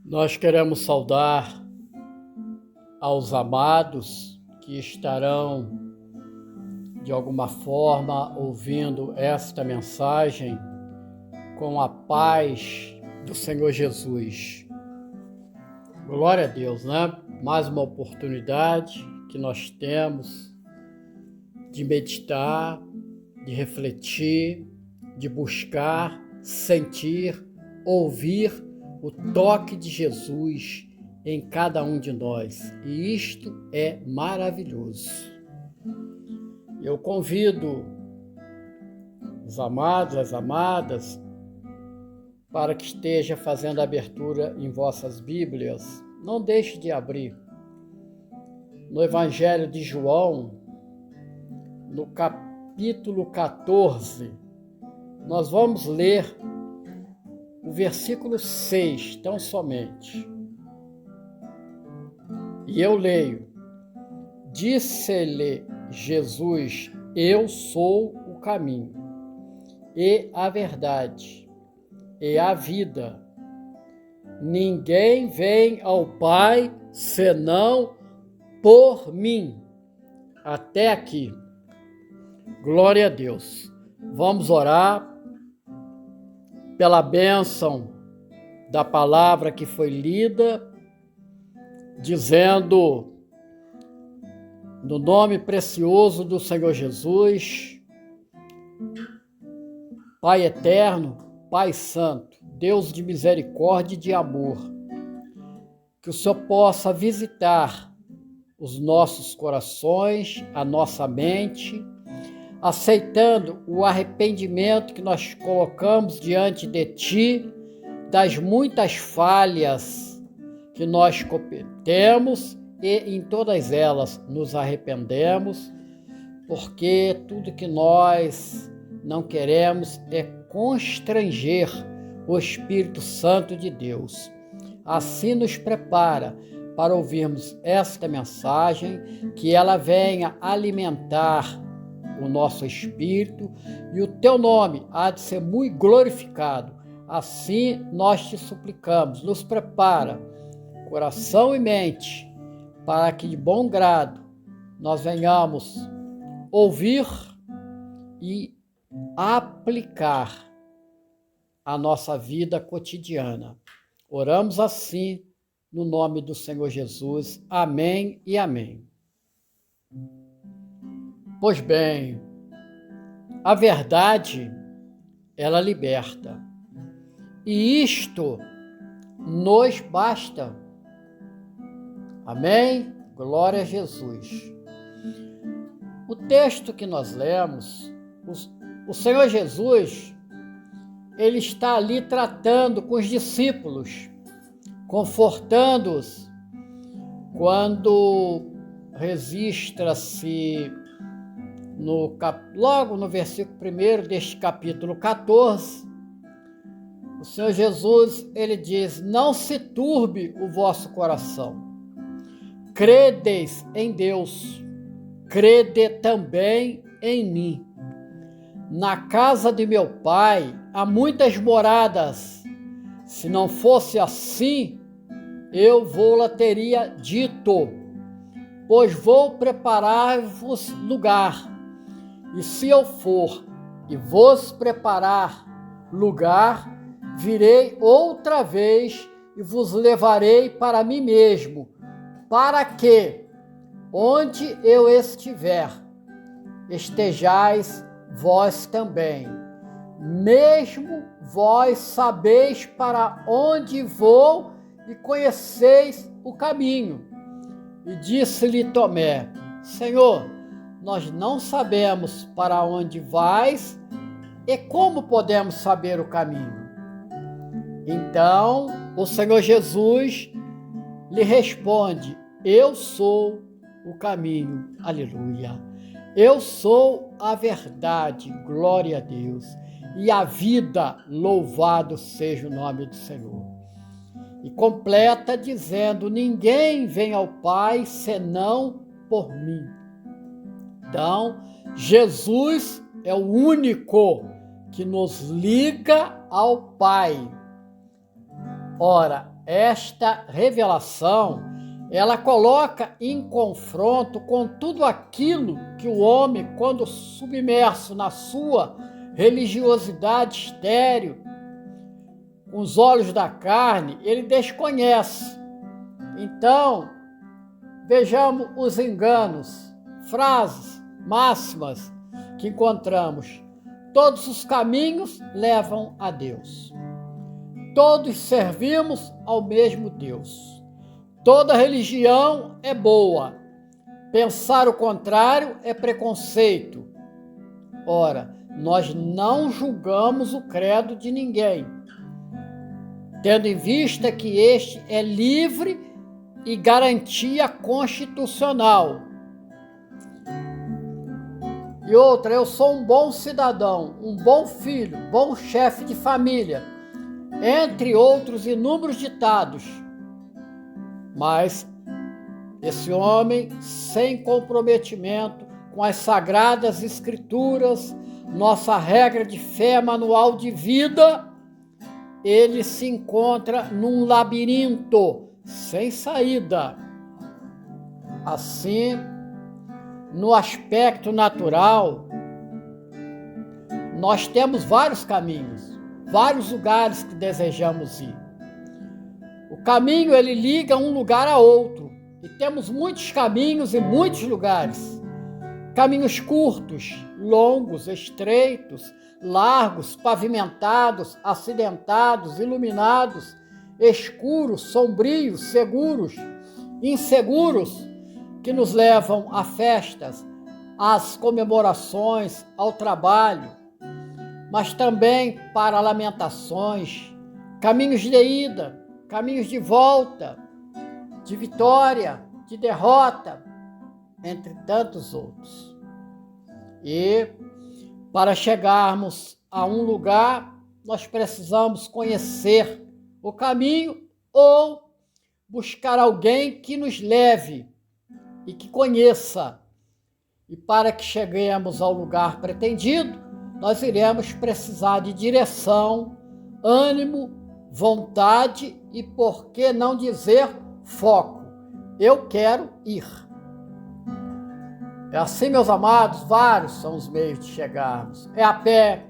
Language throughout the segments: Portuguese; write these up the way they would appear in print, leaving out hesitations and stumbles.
Nós queremos saudar aos amados que estarão, de alguma forma, ouvindo esta mensagem com a paz do Senhor Jesus. Glória a Deus, né? Mais uma oportunidade que nós temos de meditar, de refletir, de buscar, sentir, ouvir o toque de Jesus em cada um de nós. E isto é maravilhoso. Eu convido os amados, as amadas, para que esteja fazendo a abertura em vossas Bíblias. Não deixe de abrir. No Evangelho de João, no capítulo 14, nós vamos ler o versículo 6, tão somente. E eu leio: Disse-lhe Jesus: Eu sou o caminho, e a verdade, e a vida. Ninguém vem ao Pai senão por mim. Até aqui. Glória a Deus. Vamos orar pela bênção da palavra que foi lida, dizendo, no nome precioso do Senhor Jesus, Pai eterno, Pai santo, Deus de misericórdia e de amor, que o Senhor possa visitar os nossos corações, a nossa mente, aceitando o arrependimento que nós colocamos diante de Ti, das muitas falhas que nós cometemos, e em todas elas nos arrependemos, porque tudo que nós não queremos é constranger o Espírito Santo de Deus. Assim nos prepara para ouvirmos esta mensagem, que ela venha alimentar o nosso espírito, e o teu nome há de ser muito glorificado. Assim nós te suplicamos, nos prepara coração e mente, para que de bom grado nós venhamos ouvir e aplicar a nossa vida cotidiana. Oramos assim no nome do Senhor Jesus. Amém e amém. Pois bem, a verdade, ela liberta. E isto nos basta. Amém? Glória a Jesus. O texto que nós lemos, o Senhor Jesus, ele está ali tratando com os discípulos, confortando-os, quando registra-se logo no versículo 1 deste capítulo 14, o Senhor Jesus, ele diz: Não se turbe o vosso coração. Credeis em Deus, crede também em mim. Na casa de meu Pai há muitas moradas. Se não fosse assim, eu vou-la teria dito, pois vou preparar-vos lugar. E se eu for e vos preparar lugar, virei outra vez e vos levarei para mim mesmo, para que, onde eu estiver, estejais vós também. Mesmo vós sabeis para onde vou e conheceis o caminho. E disse-lhe Tomé: Senhor, nós não sabemos para onde vais, e como podemos saber o caminho? Então, o Senhor Jesus lhe responde: Eu sou o caminho, aleluia. Eu sou a verdade, glória a Deus. E a vida, louvado seja o nome do Senhor. E completa dizendo: Ninguém vem ao Pai senão por mim. Então, Jesus é o único que nos liga ao Pai. Ora, esta revelação, ela coloca em confronto com tudo aquilo que o homem, quando submerso na sua religiosidade estéril, com os olhos da carne, ele desconhece. Então, vejamos os enganos, frases, máximas que encontramos. Todos os caminhos levam a Deus. Todos servimos ao mesmo Deus. Toda religião é boa. Pensar o contrário é preconceito. Ora, nós não julgamos o credo de ninguém, tendo em vista que este é livre e garantia constitucional. E outra, eu sou um bom cidadão, um bom filho, bom chefe de família, entre outros inúmeros ditados. Mas esse homem, sem comprometimento com as sagradas escrituras, nossa regra de fé, manual de vida, ele se encontra num labirinto sem saída. Assim, no aspecto natural, nós temos vários caminhos, vários lugares que desejamos ir. O caminho, ele liga um lugar a outro, e temos muitos caminhos e muitos lugares. Caminhos curtos, longos, estreitos, largos, pavimentados, acidentados, iluminados, escuros, sombrios, seguros, inseguros, que nos levam a festas, às comemorações, ao trabalho, mas também para lamentações, caminhos de ida, caminhos de volta, de vitória, de derrota, entre tantos outros. E para chegarmos a um lugar, nós precisamos conhecer o caminho ou buscar alguém que nos leve e que conheça. E para que cheguemos ao lugar pretendido, nós iremos precisar de direção, ânimo, vontade e, por que não dizer, foco. Eu quero ir. É assim, meus amados, vários são os meios de chegarmos. É a pé,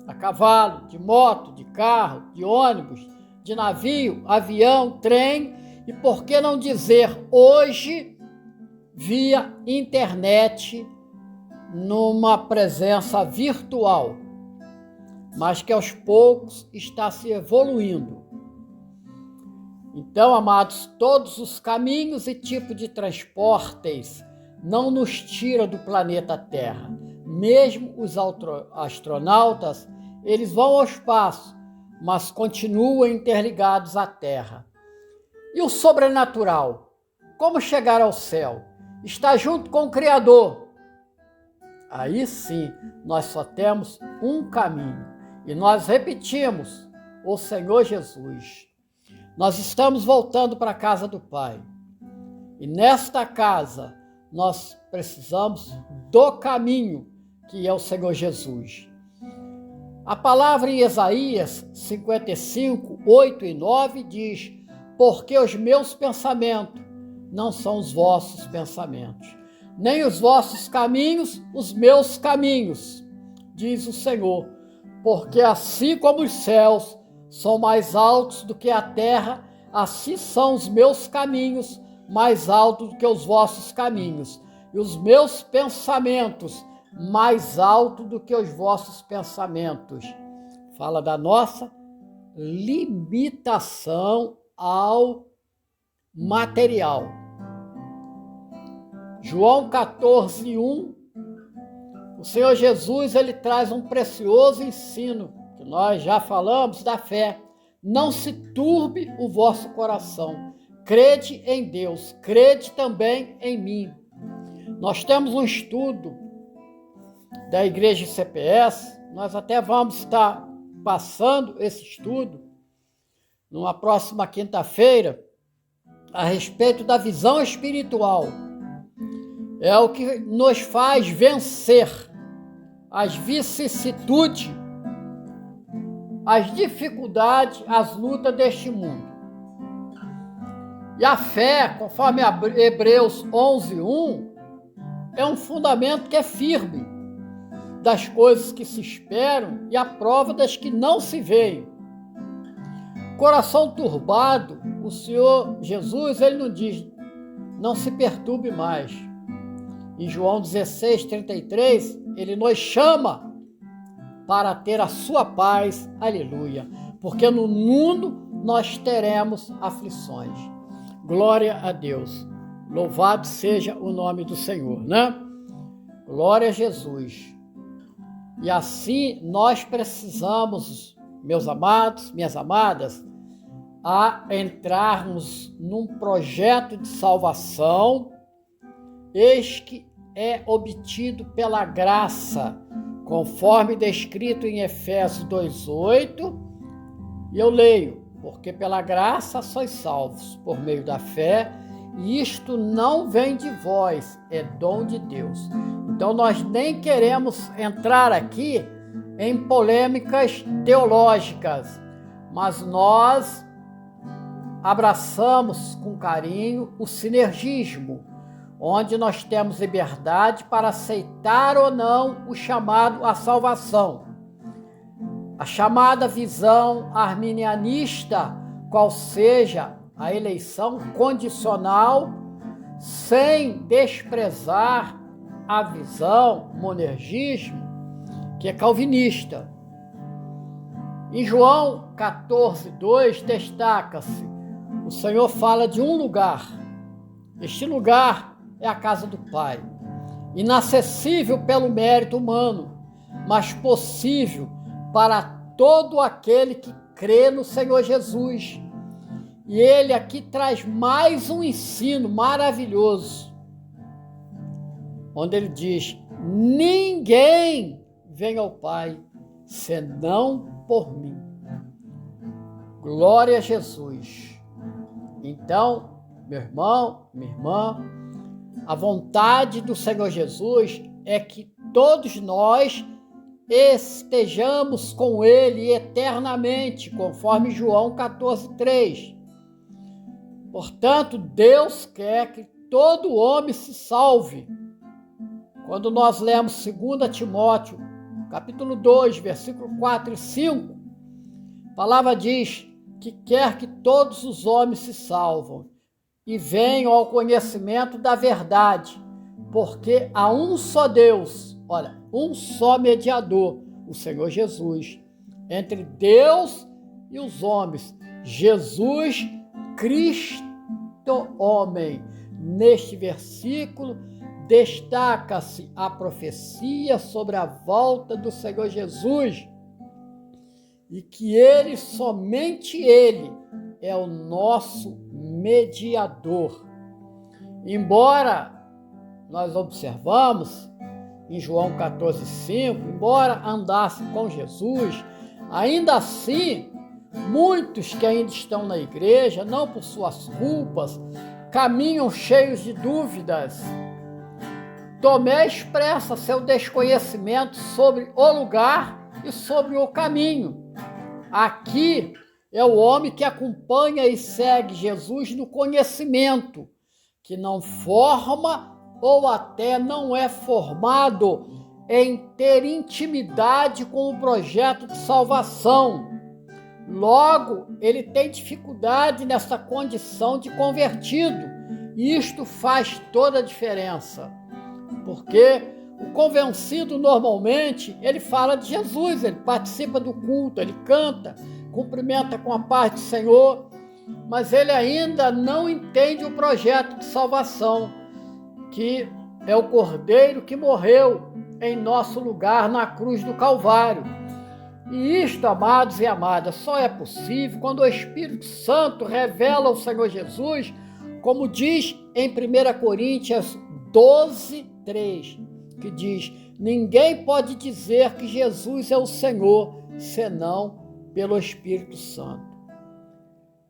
a cavalo, de moto, de carro, de ônibus, de navio, avião, trem e, por que não dizer, hoje, via internet, numa presença virtual, mas que aos poucos está se evoluindo. Então, amados, todos os caminhos e tipos de transportes não nos tira do planeta Terra. Mesmo os astronautas, eles vão ao espaço, mas continuam interligados à Terra. E o sobrenatural? Como chegar ao céu? Está junto com o Criador. Aí sim, nós só temos um caminho. E nós repetimos, o Senhor Jesus. Nós estamos voltando para a casa do Pai. E nesta casa, nós precisamos do caminho, que é o Senhor Jesus. A palavra em Isaías 55, 8 e 9 diz: porque os meus pensamentos não são os vossos pensamentos, nem os vossos caminhos, os meus caminhos, diz o Senhor. Porque assim como os céus são mais altos do que a terra, assim são os meus caminhos mais altos do que os vossos caminhos, e os meus pensamentos mais altos do que os vossos pensamentos. Fala da nossa limitação ao material. João 14, 1, o Senhor Jesus, ele traz um precioso ensino, que nós já falamos, da fé. Não se turbe o vosso coração. Crede em Deus, crede também em mim. Nós temos um estudo da Igreja CPS, nós até vamos estar passando esse estudo numa próxima quinta-feira, a respeito da visão espiritual. É o que nos faz vencer as vicissitudes, as dificuldades, as lutas deste mundo. E a fé, conforme Hebreus 11:1, é um fundamento que é firme das coisas que se esperam e a prova das que não se veem. Coração turbado, o Senhor Jesus, ele não diz, não se perturbe mais. Em João 16:33, ele nos chama para ter a sua paz, aleluia, porque no mundo nós teremos aflições. Glória a Deus, louvado seja o nome do Senhor, né? Glória a Jesus. E assim nós precisamos, meus amados, minhas amadas, a entrarmos num projeto de salvação, eis que é obtido pela graça, conforme descrito em Efésios 2:8, e eu leio, porque pela graça sois salvos, por meio da fé, e isto não vem de vós, é dom de Deus. Então nós nem queremos entrar aqui em polêmicas teológicas, mas nós abraçamos com carinho o sinergismo, onde nós temos liberdade para aceitar ou não o chamado à salvação. A chamada visão arminianista, qual seja a eleição condicional, sem desprezar a visão monergismo, que é calvinista. Em João 14:2 destaca-se, o Senhor fala de um lugar. Este lugar é a casa do Pai, inacessível pelo mérito humano, mas possível para todo aquele que crê no Senhor Jesus. E ele aqui traz mais um ensino maravilhoso, onde ele diz: ninguém vem ao Pai senão por mim. Glória a Jesus. Então, meu irmão, minha irmã, a vontade do Senhor Jesus é que todos nós estejamos com Ele eternamente, conforme João 14:3. Portanto, Deus quer que todo homem se salve. Quando nós lemos 2 Timóteo, capítulo 2, versículo 4 e 5, a palavra diz que quer que todos os homens se salvam e venham ao conhecimento da verdade, porque há um só Deus, olha, um só mediador, o Senhor Jesus, entre Deus e os homens, Jesus Cristo homem. Neste versículo destaca-se a profecia sobre a volta do Senhor Jesus e que ele, somente ele, é o nosso mediador. Embora nós observamos em João 14:5, embora andasse com Jesus, ainda assim, muitos que ainda estão na igreja, não por suas culpas, caminham cheios de dúvidas. Tomé expressa seu desconhecimento sobre o lugar e sobre o caminho. Aqui é o homem que acompanha e segue Jesus no conhecimento, que não forma ou até não é formado em ter intimidade com o projeto de salvação. Logo, ele tem dificuldade nessa condição de convertido. E isto faz toda a diferença. Porque o convencido, normalmente, ele fala de Jesus, ele participa do culto, ele canta, cumprimenta com a paz do Senhor, mas ele ainda não entende o projeto de salvação, que é o Cordeiro que morreu em nosso lugar na cruz do Calvário. E isto, amados e amadas, só é possível quando o Espírito Santo revela o Senhor Jesus, como diz em 1 Coríntios 12:3, que diz: ninguém pode dizer que Jesus é o Senhor, senão pelo Espírito Santo.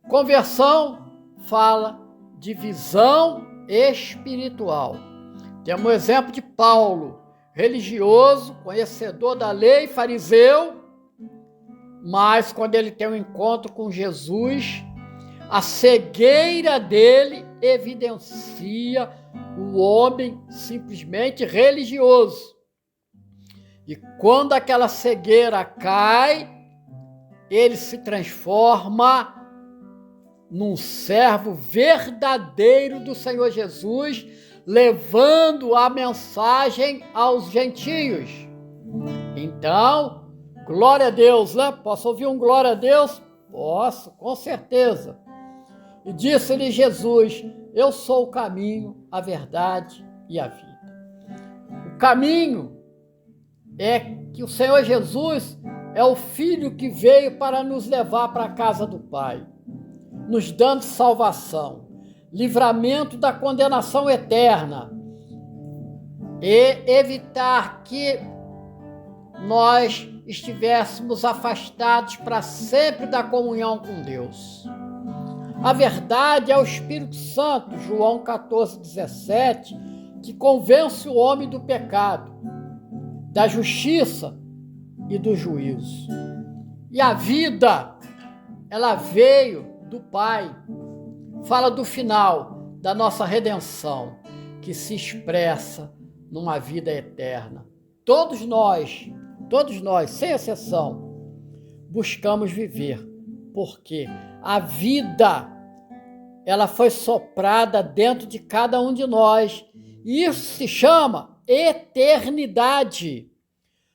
Conversão fala de visão espiritual. Temos o exemplo de Paulo, religioso, conhecedor da lei, fariseu, mas quando ele tem um encontro com Jesus, A cegueira dele evidencia o homem simplesmente religioso. E quando aquela cegueira cai, ele se transforma num servo verdadeiro do Senhor Jesus, levando a mensagem aos gentios. Então, glória a Deus, né? Posso ouvir um glória a Deus? Posso, com certeza. E disse-lhe Jesus: eu sou o caminho, a verdade e a vida. O caminho é que o Senhor Jesus é o Filho que veio para nos levar para a casa do Pai, nos dando salvação, livramento da condenação eterna e evitar que nós estivéssemos afastados para sempre da comunhão com Deus. A verdade é o Espírito Santo, João 14:17, que convence o homem do pecado, da justiça e do juízo. E a vida, ela veio do Pai. Fala do final da nossa redenção, que se expressa numa vida eterna. Todos nós, sem exceção, buscamos viver, porque a vida, ela foi soprada dentro de cada um de nós, e isso se chama eternidade.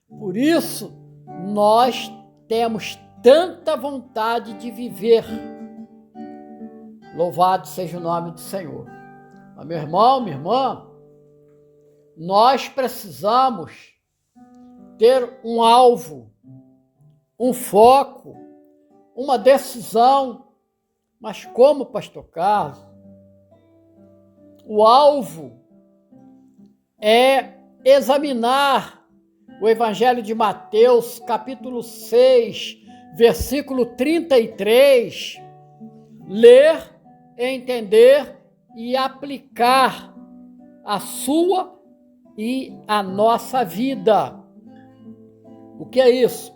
Por isso, nós temos tanta vontade de viver. Louvado seja o nome do Senhor. Mas, meu irmão, minha irmã, nós precisamos ter um alvo, um foco, uma decisão. Mas como, pastor Carlos? O alvo é examinar o Evangelho de Mateus, capítulo 6, versículo 33, ler, entender e aplicar a sua e a nossa vida. O que é isso?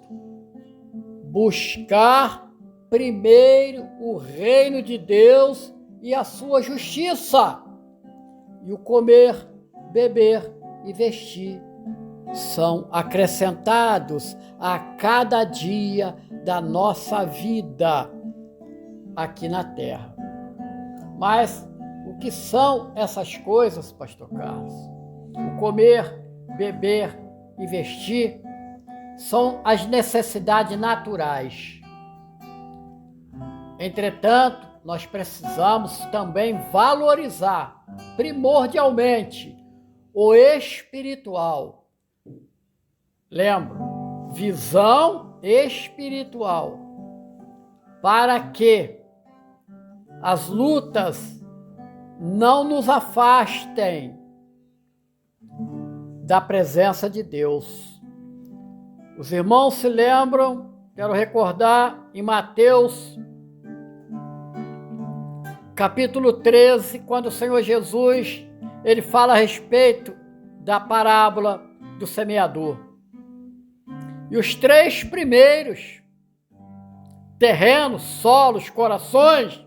Buscar primeiro o reino de Deus e a sua justiça. E o comer, beber e vestir são acrescentados a cada dia da nossa vida aqui na terra. Mas o que são essas coisas, pastor Carlos? O comer, beber e vestir são as necessidades naturais. Entretanto, nós precisamos também valorizar primordialmente o espiritual. Lembra? Visão espiritual. Para que as lutas não nos afastem da presença de Deus. Os irmãos se lembram, quero recordar, em Mateus, capítulo 13, quando o Senhor Jesus, ele fala a respeito da parábola do semeador. E os 3 primeiros, terrenos, solos, corações,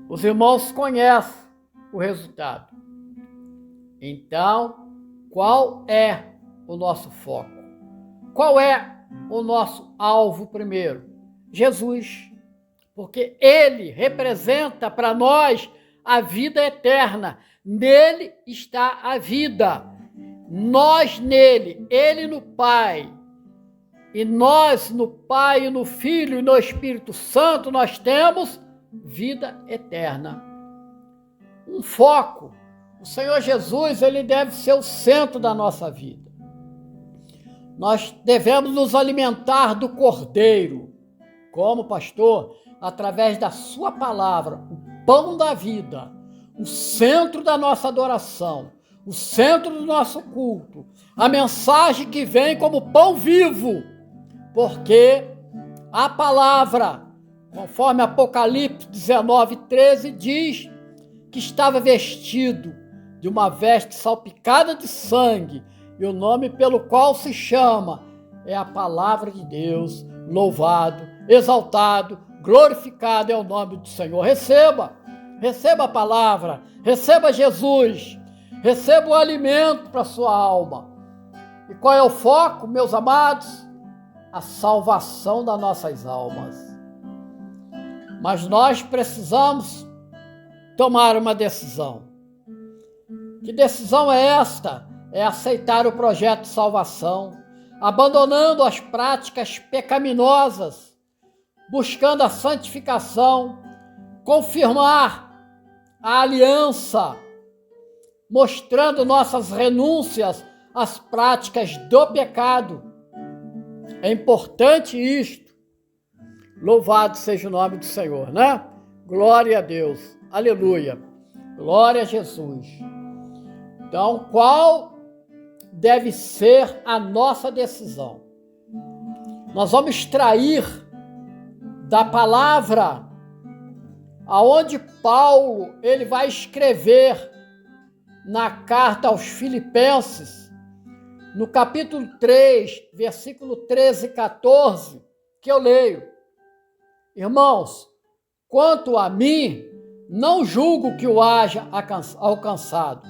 os irmãos conhecem o resultado. Então, qual é o nosso foco? Qual é o nosso alvo primeiro? Jesus. Porque ele representa para nós a vida eterna. Nele está a vida. Nós nele, ele no Pai. E nós no Pai, no Filho e no Espírito Santo, nós temos vida eterna. Um foco. O Senhor Jesus, ele deve ser o centro da nossa vida. Nós devemos nos alimentar do Cordeiro. Como, pastor? Através da sua palavra, o pão da vida, o centro da nossa adoração, o centro do nosso culto, a mensagem que vem como pão vivo, porque a palavra, conforme Apocalipse 19:13, diz que estava vestido de uma veste salpicada de sangue, e o nome pelo qual se chama é a palavra de Deus, louvado, exaltado, Glorificado é o nome do Senhor. Receba a palavra, receba Jesus, receba o alimento para a sua alma. E qual é o foco, meus amados? A salvação das nossas almas. Mas nós precisamos tomar uma decisão. Que decisão é esta? É aceitar o projeto de salvação, abandonando as práticas pecaminosas, buscando a santificação, confirmar a aliança, mostrando nossas renúncias às práticas do pecado. É importante isto. Louvado seja o nome do Senhor, né? Glória a Deus. Aleluia. Glória a Jesus. Então, qual deve ser a nossa decisão? Nós vamos extrair da palavra aonde Paulo ele vai escrever na carta aos Filipenses, no capítulo 3, versículo 13 e 14, que eu leio. Irmãos, quanto a mim, não julgo que o haja alcançado,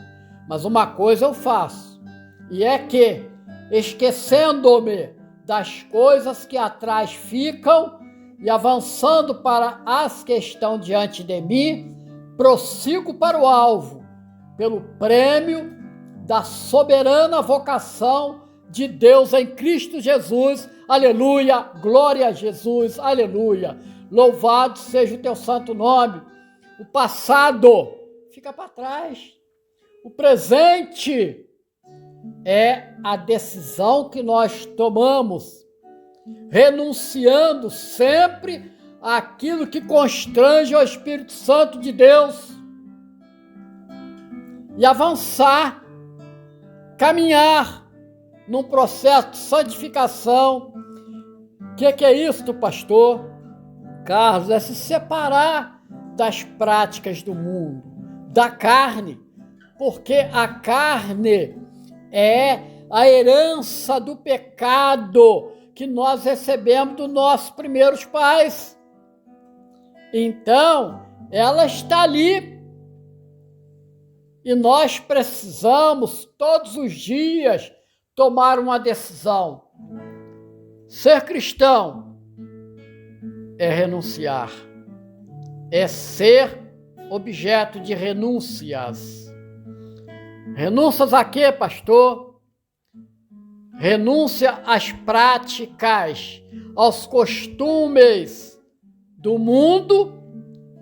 mas uma coisa eu faço, e é que, esquecendo-me das coisas que atrás ficam e avançando para as que estão diante de mim, prossigo para o alvo, pelo prêmio da soberana vocação de Deus em Cristo Jesus. Aleluia, glória a Jesus, aleluia. Louvado seja o teu santo nome. O passado fica para trás. O presente é a decisão que nós tomamos, renunciando sempre àquilo que constrange o Espírito Santo de Deus e avançar, caminhar num processo de santificação. O que é isso, pastor Carlos? É se separar das práticas do mundo, da carne, porque a carne é a herança do pecado que nós recebemos dos nossos primeiros pais. Então, ela está ali. E nós precisamos, todos os dias, tomar uma decisão. Ser cristão é renunciar. É ser objeto de renúncias. Renúncias a quê, pastor? Renúncia às práticas, aos costumes do mundo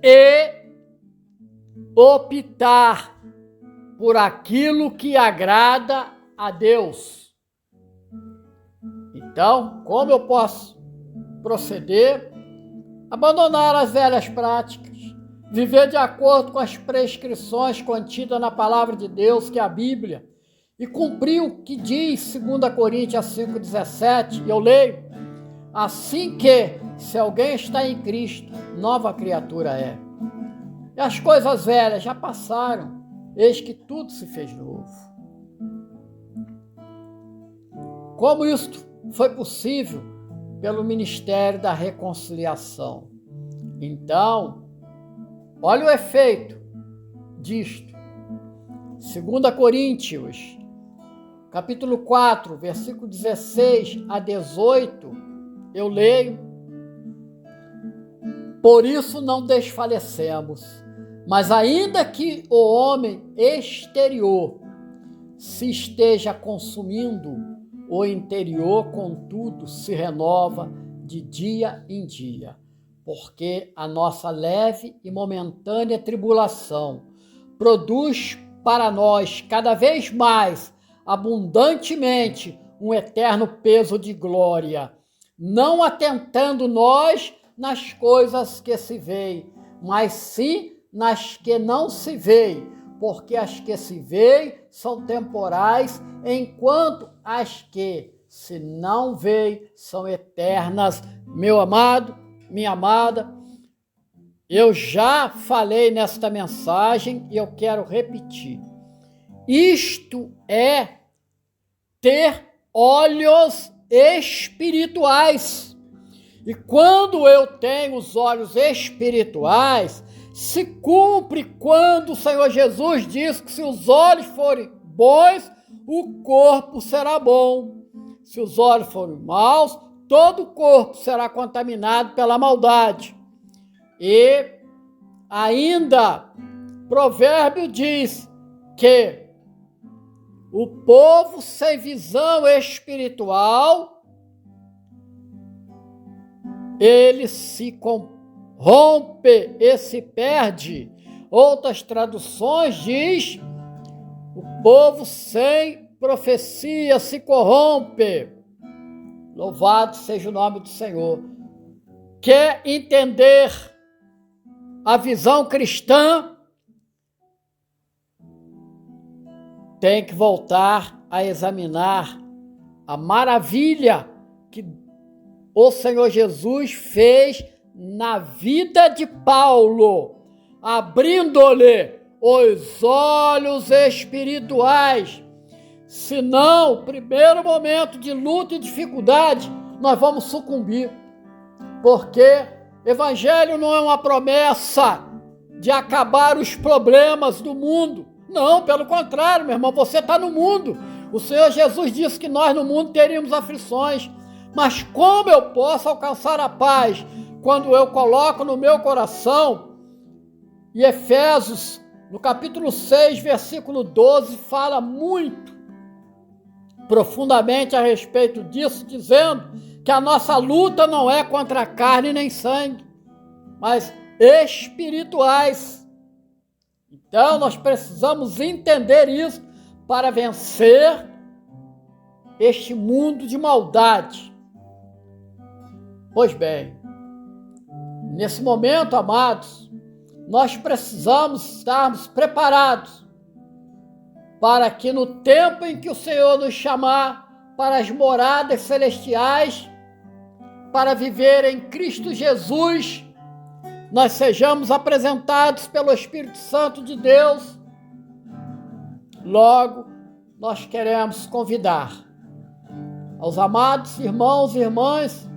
e optar por aquilo que agrada a Deus. Então, como eu posso proceder? Abandonar as velhas práticas, viver de acordo com as prescrições contidas na palavra de Deus, que é a Bíblia, e cumprir o que diz 2 Coríntios 5,17, eu leio: assim que, se alguém está em Cristo, nova criatura é. E as coisas velhas já passaram, eis que tudo se fez novo. Como isso foi possível? Pelo ministério da reconciliação. Então, olha o efeito disto. 2 Coríntios, capítulo 4, versículo 16 a 18, eu leio: por isso não desfalecemos, mas ainda que o homem exterior se esteja consumindo, o interior, contudo, se renova de dia em dia, porque a nossa leve e momentânea tribulação produz para nós cada vez mais abundantemente um eterno peso de glória, não atentando nós nas coisas que se veem, mas sim nas que não se veem, porque as que se veem são temporais, enquanto as que se não veem são eternas. Meu amado, minha amada, eu já falei nesta mensagem e eu quero repetir. Isto é ter olhos espirituais. E quando eu tenho os olhos espirituais, se cumpre quando o Senhor Jesus diz que se os olhos forem bons, o corpo será bom. Se os olhos forem maus, todo o corpo será contaminado pela maldade. E ainda, provérbio diz que o povo sem visão espiritual, ele se corrompe e se perde. Outras traduções diz, o povo sem profecia se corrompe. Louvado seja o nome do Senhor. Quer entender a visão cristã? Tem que voltar a examinar a maravilha que o Senhor Jesus fez na vida de Paulo, abrindo-lhe os olhos espirituais. Senão, no primeiro momento de luta e dificuldade, nós vamos sucumbir, porque evangelho não é uma promessa de acabar os problemas do mundo. Não, pelo contrário, meu irmão, você está no mundo. O Senhor Jesus disse que nós no mundo teríamos aflições. Mas como eu posso alcançar a paz quando eu coloco no meu coração? E Efésios, no capítulo 6, versículo 12, fala muito profundamente a respeito disso, dizendo que a nossa luta não é contra carne nem sangue, mas espirituais. Então, nós precisamos entender isso para vencer este mundo de maldade. Pois bem, nesse momento, amados, nós precisamos estarmos preparados para que no tempo em que o Senhor nos chamar para as moradas celestiais, para viver em Cristo Jesus, nós sejamos apresentados pelo Espírito Santo de Deus. Logo, nós queremos convidar aos amados irmãos e irmãs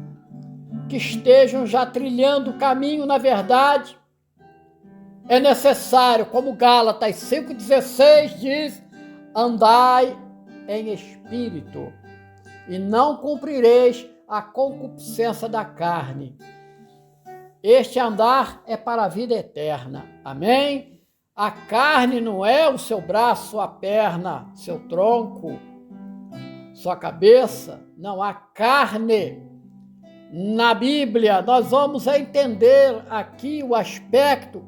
que estejam já trilhando o caminho na verdade. É necessário, como Gálatas 5,16 diz, andai em espírito e não cumprireis a concupiscência da carne. Este andar é para a vida eterna. Amém? A carne não é o seu braço, sua perna, seu tronco, sua cabeça. Não, a carne. Na Bíblia, nós vamos entender aqui o aspecto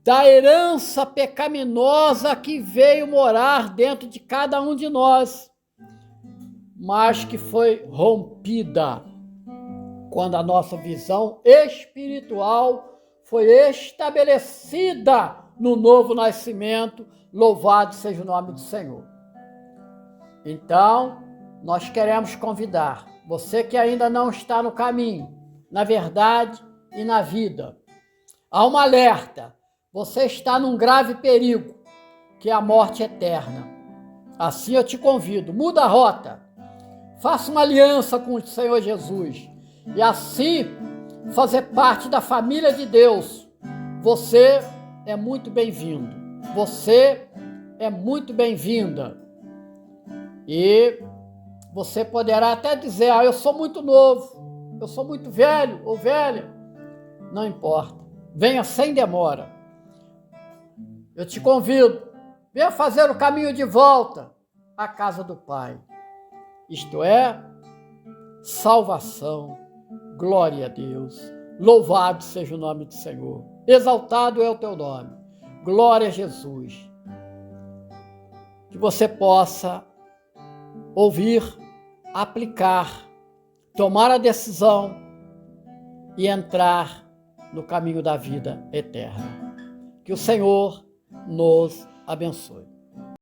da herança pecaminosa que veio morar dentro de cada um de nós, mas que foi rompida quando a nossa visão espiritual foi estabelecida no novo nascimento. Louvado seja o nome do Senhor. Então, nós queremos convidar você que ainda não está no caminho, na verdade e na vida. Há um alerta. Você está num grave perigo, que é a morte eterna. Assim eu te convido, muda a rota. Faça uma aliança com o Senhor Jesus. E assim fazer parte da família de Deus. Você é muito bem-vindo. Você é muito bem-vinda. E você poderá até dizer, eu sou muito novo, eu sou muito velho ou velha. Não importa. Venha sem demora. Eu te convido, venha fazer o caminho de volta à casa do Pai. Isto é, salvação. Glória a Deus. Louvado seja o nome do Senhor. Exaltado é o teu nome. Glória a Jesus. Que você possa ouvir, aplicar, tomar a decisão e entrar no caminho da vida eterna. Que o Senhor nos abençoe.